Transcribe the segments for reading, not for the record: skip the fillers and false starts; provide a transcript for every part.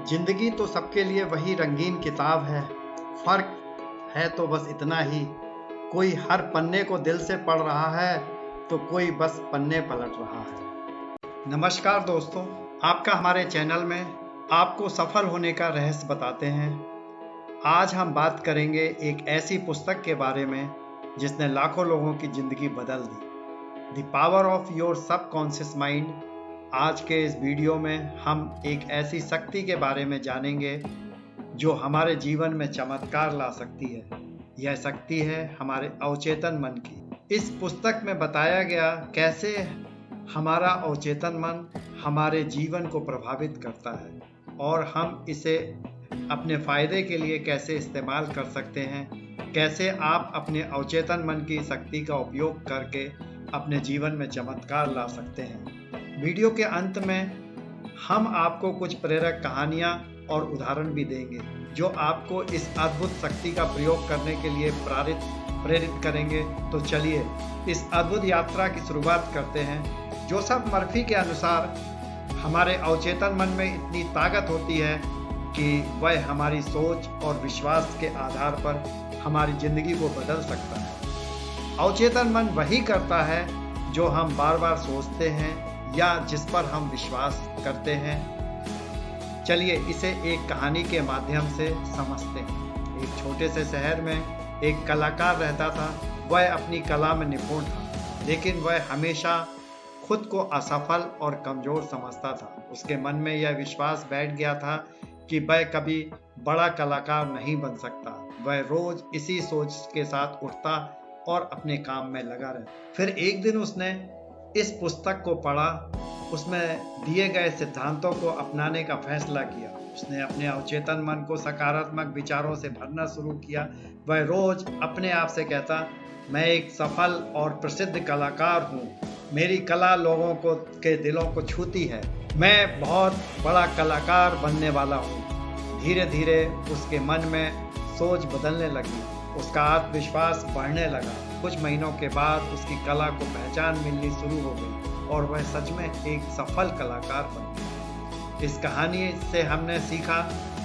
जिंदगी तो सबके लिए वही रंगीन किताब है। फर्क है तो बस इतना ही, कोई हर पन्ने को दिल से पढ़ रहा है तो कोई बस पन्ने पलट रहा है। नमस्कार दोस्तों, आपका हमारे चैनल में आपको सफल होने का रहस्य बताते हैं। आज हम बात करेंगे एक ऐसी पुस्तक के बारे में जिसने लाखों लोगों की जिंदगी बदल दी, the power of your subconscious mind. आज के इस वीडियो में हम एक ऐसी शक्ति के बारे में जानेंगे जो हमारे जीवन में चमत्कार ला सकती है। यह शक्ति है हमारे अवचेतन मन की। इस पुस्तक में बताया गया कैसे हमारा अवचेतन मन हमारे जीवन को प्रभावित करता है और हम इसे अपने फायदे के लिए कैसे इस्तेमाल कर सकते हैं, कैसे आप अपने अवचेतन मन की शक्ति का उपयोग करके अपने जीवन में चमत्कार ला सकते हैं। वीडियो के अंत में हम आपको कुछ प्रेरक कहानियां और उदाहरण भी देंगे जो आपको इस अद्भुत शक्ति का प्रयोग करने के लिए प्रेरित करेंगे। तो चलिए इस अद्भुत यात्रा की शुरुआत करते हैं। जोसेफ मर्फी के अनुसार हमारे अवचेतन मन में इतनी ताकत होती है कि वह हमारी सोच और विश्वास के आधार पर हमारी जिंदगी को बदल सकता है। अवचेतन मन वही करता है जो हम बार बार सोचते हैं या जिस पर हम विश्वास करते हैं। चलिए इसे एक कहानी के माध्यम से समझते हैं। एक छोटे से शहर में एक कलाकार रहता था। वह अपनी कला में निपुण था, लेकिन वह हमेशा खुद को असफल और कमजोर समझता था। उसके मन में यह विश्वास बैठ गया था कि वह कभी बड़ा कलाकार नहीं बन सकता। वह रोज इसी सोच के साथ उठता और अपने काम में लगा रहता। फिर एक दिन उसने इस पुस्तक को पढ़ा, उसमें दिए गए सिद्धांतों को अपनाने का फैसला किया। उसने अपने अवचेतन मन को सकारात्मक विचारों से भरना शुरू किया। वह रोज अपने आप से कहता, मैं एक सफल और प्रसिद्ध कलाकार हूँ, मेरी कला लोगों के दिलों को छूती है, मैं बहुत बड़ा कलाकार बनने वाला हूँ। धीरे धीरे उसके मन में सोच बदलने लगी, उसका आत्मविश्वास बढ़ने लगा। कुछ महीनों के बाद उसकी कला को पहचान मिलनी शुरू हो गई और वह सच में एक सफल कलाकार बन गया। इस कहानी से हमने सीखा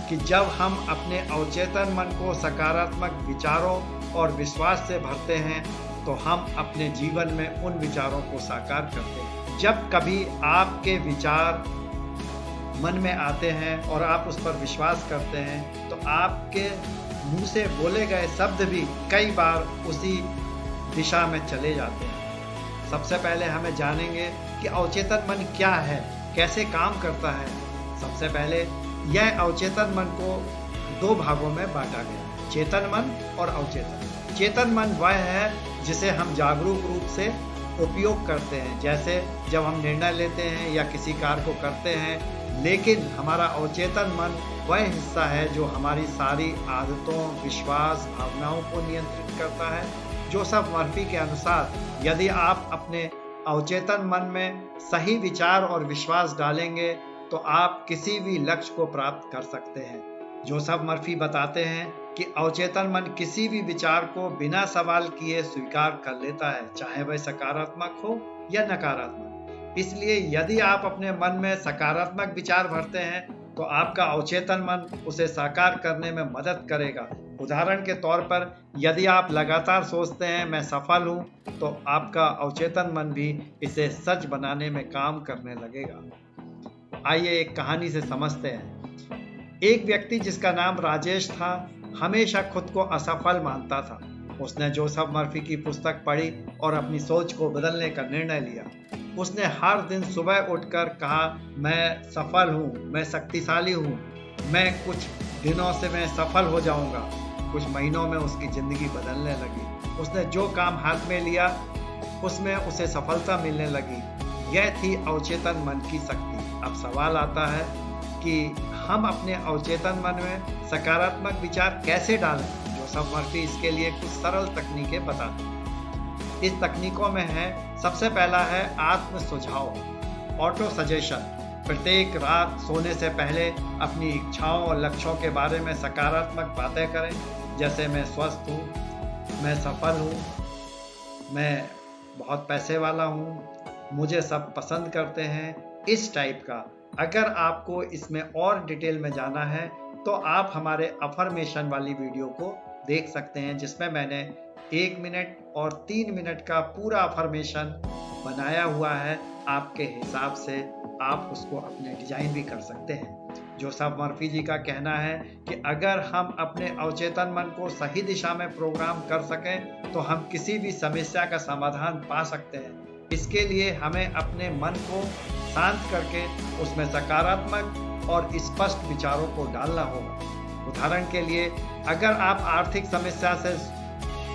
कि जब हम अपने अवचेतन मन को सकारात्मक विचारों और विश्वास से भरते हैं तो हम अपने जीवन में उन विचारों को साकार करते हैं। जब कभी आपके विचार मन में आते हैं और आप उस पर विश्वास करते हैं तो आपके मुंह से बोले गए शब्द भी कई बार उसी दिशा में चले जाते हैं। सबसे पहले हमें जानेंगे कि अवचेतन मन क्या है, कैसे काम करता है। सबसे पहले यह अवचेतन मन को दो भागों में बांटा गया, चेतन मन और अवचेतन। चेतन मन वह है जिसे हम जागरूक रूप से उपयोग करते हैं, जैसे जब हम निर्णय लेते हैं या किसी कार्य को करते हैं। लेकिन हमारा अवचेतन मन वह हिस्सा है जो हमारी सारी आदतों, विश्वास, भावनाओं को नियंत्रित करता है। जोसेफ मर्फी के अनुसार यदि आप अपने अवचेतन मन में सही विचार और विश्वास डालेंगे तो आप किसी भी लक्ष्य को प्राप्त कर सकते हैं। जोसेफ मर्फी बताते हैं कि अवचेतन मन किसी भी विचार को बिना सवाल किए स्वीकार कर लेता है, चाहे वह सकारात्मक हो या नकारात्मक। इसलिए यदि आप अपने मन में सकारात्मक विचार भरते हैं तो आपका अवचेतन मन उसे साकार करने में मदद करेगा। उदाहरण के तौर पर यदि आप लगातार सोचते हैं मैं सफल हूं, तो आपका अवचेतन मन भी इसे सच बनाने में काम करने लगेगा। आइए एक कहानी से समझते हैं। एक व्यक्ति जिसका नाम राजेश था, हमेशा खुद को असफल मानता था। उसने जोसेफ मर्फी की पुस्तक पढ़ी और अपनी सोच को बदलने का निर्णय लिया। उसने हर दिन सुबह उठकर कहा, मैं सफल हूँ, मैं शक्तिशाली हूँ, मैं कुछ दिनों से मैं सफल हो जाऊंगा। कुछ महीनों में उसकी जिंदगी बदलने लगी। उसने जो काम हाथ में लिया उसमें उसे सफलता मिलने लगी। यह थी अवचेतन मन की शक्ति। अब सवाल आता है कि हम अपने अवचेतन मन में सकारात्मक विचार कैसे डालें। जोसेफ मर्फी इसके लिए कुछ सरल तकनीकें बताते हैं। इस तकनीकों में है, सबसे पहला है आत्म सुझाव, ऑटो सजेशन। प्रत्येक रात सोने से पहले अपनी इच्छाओं और लक्ष्यों के बारे में सकारात्मक बातें करें, जैसे मैं स्वस्थ हूँ, मैं सफल हूँ, मैं बहुत पैसे वाला हूँ, मुझे सब पसंद करते हैं। इस टाइप का अगर आपको इसमें और डिटेल में जाना है तो आप हमारे अफर्मेशन वाली वीडियो को देख सकते हैं, जिसमें मैंने 1 मिनट और 3 मिनट का पूरा अफर्मेशन बनाया हुआ है। आपके हिसाब से आप उसको अपने डिजाइन भी कर सकते हैं। जोसेफ मर्फी जी का कहना है कि अगर हम अपने अवचेतन मन को सही दिशा में प्रोग्राम कर सकें तो हम किसी भी समस्या का समाधान पा सकते हैं। इसके लिए हमें अपने मन को शांत करके उसमें सकारात्मक और स्पष्ट विचारों को डालना होगा। उदाहरण के लिए, अगर आप आर्थिक समस्या से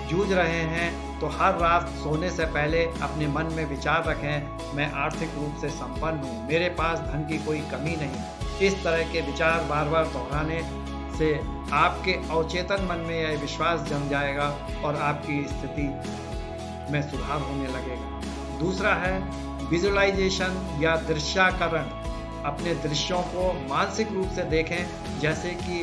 जूझ रहे हैं तो हर रात सोने से पहले अपने मन में विचार रखें, मैं आर्थिक रूप से संपन्न हूँ, मेरे पास धन की कोई कमी नहीं। इस तरह के विचार बार बार दोहराने से आपके अवचेतन मन में यह विश्वास जम जाएगा और आपकी स्थिति में सुधार होने लगेगा। दूसरा है विजुअलाइजेशन या दृश्याकरण। अपने दृश्यों को मानसिक रूप से देखें जैसे कि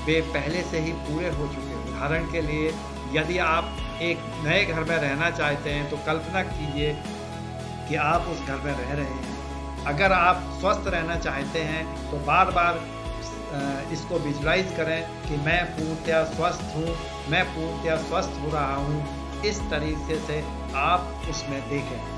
वे पहले से ही पूरे हो चुके हैं। उदाहरण के लिए, यदि आप एक नए घर में रहना चाहते हैं तो कल्पना कीजिए कि आप उस घर में रह रहे हैं। अगर आप स्वस्थ रहना चाहते हैं तो बार बार इसको विजुअलाइज करें कि मैं पूर्णतया स्वस्थ हूँ, मैं पूर्णतया स्वस्थ हो रहा हूँ। इस तरीके से आप उसमें देखें।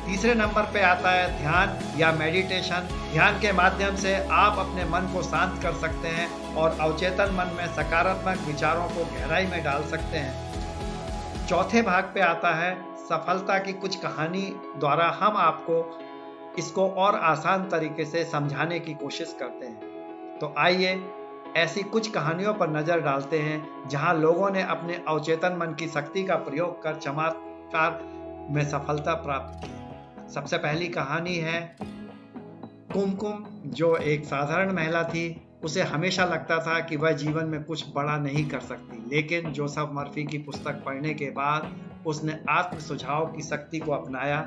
तीसरे नंबर पे आता है ध्यान या मेडिटेशन। ध्यान के माध्यम से आप अपने मन को शांत कर सकते हैं और अवचेतन मन में सकारात्मक विचारों को गहराई में डाल सकते हैं। चौथे भाग पे आता है सफलता की कुछ कहानी द्वारा हम आपको इसको और आसान तरीके से समझाने की कोशिश करते हैं। तो आइए ऐसी कुछ कहानियों पर नजर डालते हैं जहां लोगों ने अपने अवचेतन मन की शक्ति का प्रयोग कर चमत्कार में सफलता प्राप्त की। सबसे पहली कहानी है कुमकुम, जो एक साधारण महिला थी। उसे हमेशा लगता था कि वह जीवन में कुछ बड़ा नहीं कर सकती, लेकिन जोसेफ मर्फी की पुस्तक पढ़ने के बाद उसने आत्म सुझाव की शक्ति को अपनाया।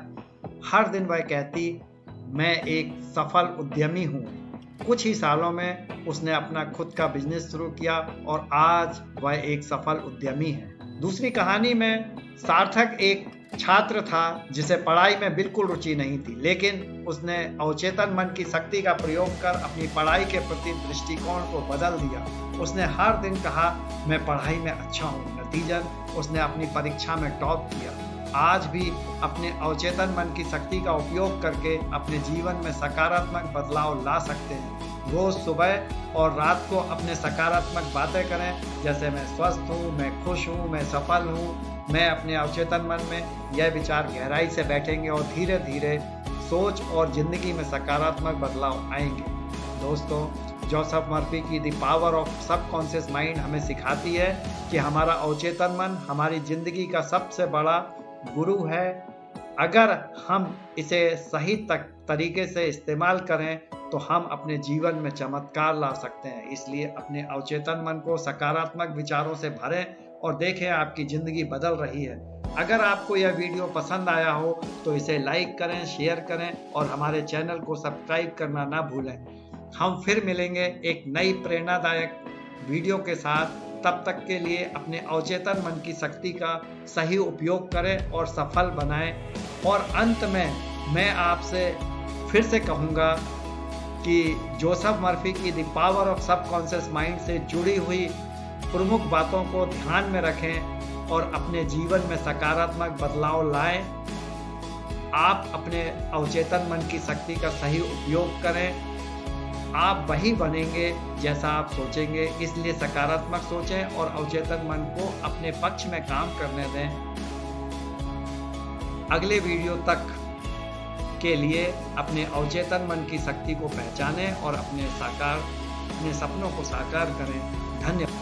हर दिन वह कहती, मैं एक सफल उद्यमी हूँ। कुछ ही सालों में उसने अपना खुद का बिजनेस शुरू किया और आज वह एक सफल उद्यमी है। दूसरी कहानी में सार्थक एक छात्र था जिसे पढ़ाई में बिल्कुल रुचि नहीं थी, लेकिन उसने अवचेतन मन की शक्ति का प्रयोग कर अपनी पढ़ाई के प्रति दृष्टिकोण को बदल दिया। उसने हर दिन कहा, मैं पढ़ाई में अच्छा हूँ। नतीजन उसने अपनी परीक्षा में टॉप किया। आज भी अपने अवचेतन मन की शक्ति का उपयोग करके अपने जीवन में सकारात्मक बदलाव ला सकते हैं। रोज सुबह और रात को अपने सकारात्मक बातें करें, जैसे मैं स्वस्थ हूँ, मैं खुश हूँ, मैं सफल हूँ। मैं अपने अवचेतन मन में यह विचार गहराई से बैठेंगे और धीरे धीरे सोच और जिंदगी में सकारात्मक बदलाव आएंगे। दोस्तों, जोसेफ मर्फी की the power of subconscious mind हमें सिखाती है कि हमारा अवचेतन मन हमारी जिंदगी का सबसे बड़ा गुरु है। अगर हम इसे सही तरीके से इस्तेमाल करें तो हम अपने जीवन में चमत्कार ला सकते हैं। इसलिए अपने अवचेतन मन को सकारात्मक विचारों से भरें और देखें आपकी ज़िंदगी बदल रही है। अगर आपको यह वीडियो पसंद आया हो तो इसे लाइक करें, शेयर करें और हमारे चैनल को सब्सक्राइब करना ना भूलें। हम फिर मिलेंगे एक नई प्रेरणादायक वीडियो के साथ। तब तक के लिए अपने अवचेतन मन की शक्ति का सही उपयोग करें और सफल बनाएं। और अंत में मैं आपसे फिर से कहूँगा कि जोसेफ मर्फी की the power of subconscious mind से जुड़ी हुई प्रमुख बातों को ध्यान में रखें और अपने जीवन में सकारात्मक बदलाव लाएं। आप अपने अवचेतन मन की शक्ति का सही उपयोग करें। आप वही बनेंगे जैसा आप सोचेंगे। इसलिए सकारात्मक सोचें और अवचेतन मन को अपने पक्ष में काम करने दें। अगले वीडियो तक के लिए अपने अवचेतन मन की शक्ति को पहचानें और अपने सपनों को साकार करें। धन्यवाद।